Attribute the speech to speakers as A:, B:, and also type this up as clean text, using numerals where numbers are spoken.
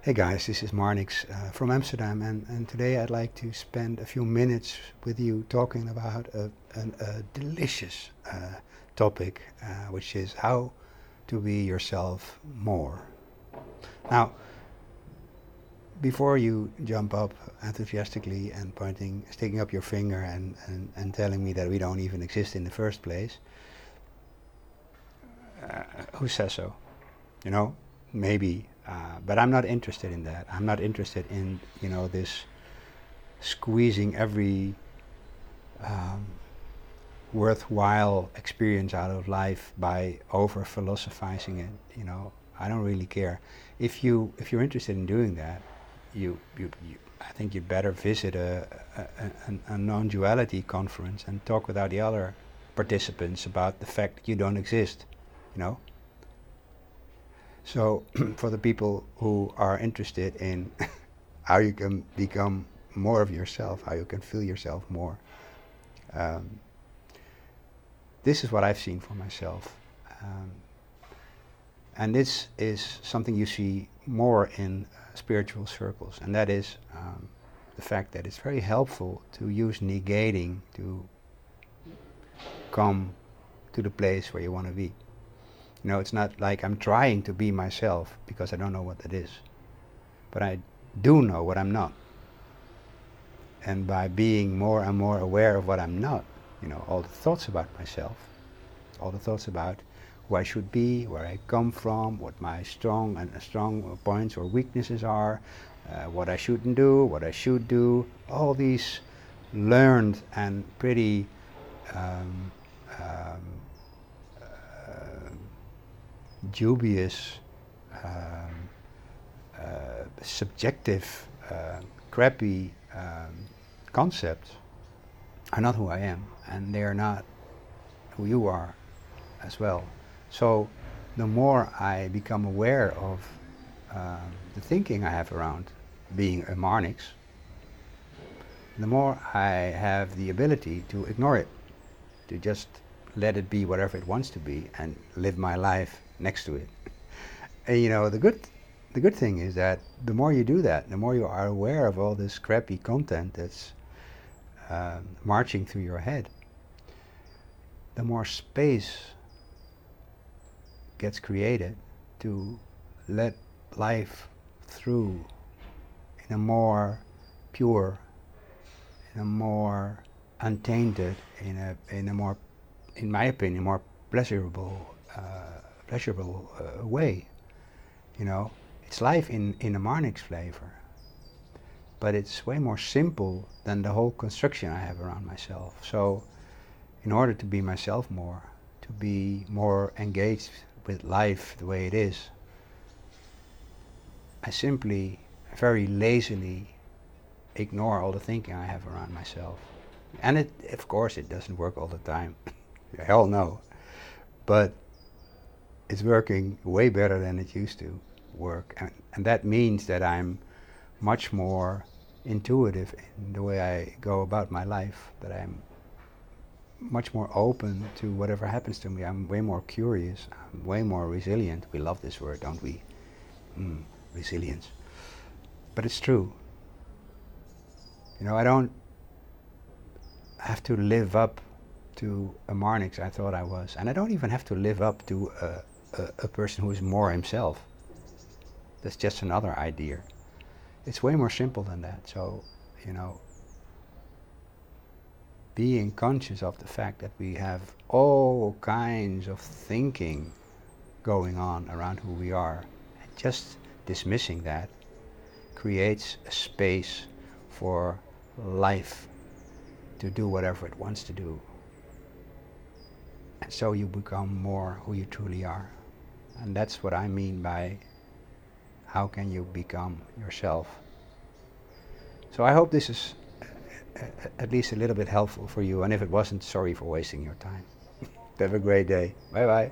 A: Hey guys, this is Marnix from Amsterdam, and today I'd like to spend a few minutes with you talking about a delicious topic, which is how to be yourself more. Now, before you jump up enthusiastically and sticking up your finger and telling me that we don't even exist in the first place, who says so? You know, maybe, but I'm not interested in that. I'm not interested in, this squeezing every um, worthwhile experience out of life by over philosophizing it. I don't really care. If you're interested in doing that, I think you'd better visit a non-duality conference and talk with the other participants about the fact that you don't exist. You know. So for the people who are interested in how you can become more of yourself, how you can feel yourself more. Um, this is what I've seen for myself. Um, and this is something you see more in spiritual circles, and that is the fact that it's very helpful to use negating to come to the place where you want to be. It's not like I'm trying to be myself because I don't know what that is. But I do know what I'm not. And by being more and more aware of what I'm not, all the thoughts about myself, all the thoughts about who I should be, where I come from, what my strong points or weaknesses are, what I shouldn't do, what I should do, all these learned and pretty um, um, dubious, um, subjective, crappy concepts are not who I am, and they are not who you are as well. So the more I become aware of the thinking I have around being a Marnix, the more I have the ability to ignore it, to just let it be whatever it wants to be and live my life next to it. And the good thing is that the more you do that, the more you are aware of all this crappy content that's marching through your head, the more space gets created to let life through in a more pure, in a more untainted, in a more, in my opinion, more pleasurable way. It's life in a Marnix flavor, but it's way more simple than the whole construction I have around myself. So in order to be myself more, to be more engaged with life the way it is, I simply very lazily ignore all the thinking I have around myself. And of course, it doesn't work all the time. Hell no. But it's working way better than it used to work. And that means that I'm much more intuitive in the way I go about my life, that I'm much more open to whatever happens to me. I'm way more curious. I'm way more resilient. We love this word, don't we? Resilience. But it's true. I don't have to live up to a Marnix I thought I was. And I don't even have to live up to a person who is more himself. That's just another idea. It's way more simple than that. So, being conscious of the fact that we have all kinds of thinking going on around who we are, and just dismissing that creates a space for life to do whatever it wants to do. And so you become more who you truly are. And that's what I mean by how can you become yourself. So I hope this is at least a little bit helpful for you, and if it wasn't, sorry for wasting your time. Have a great day. Bye bye.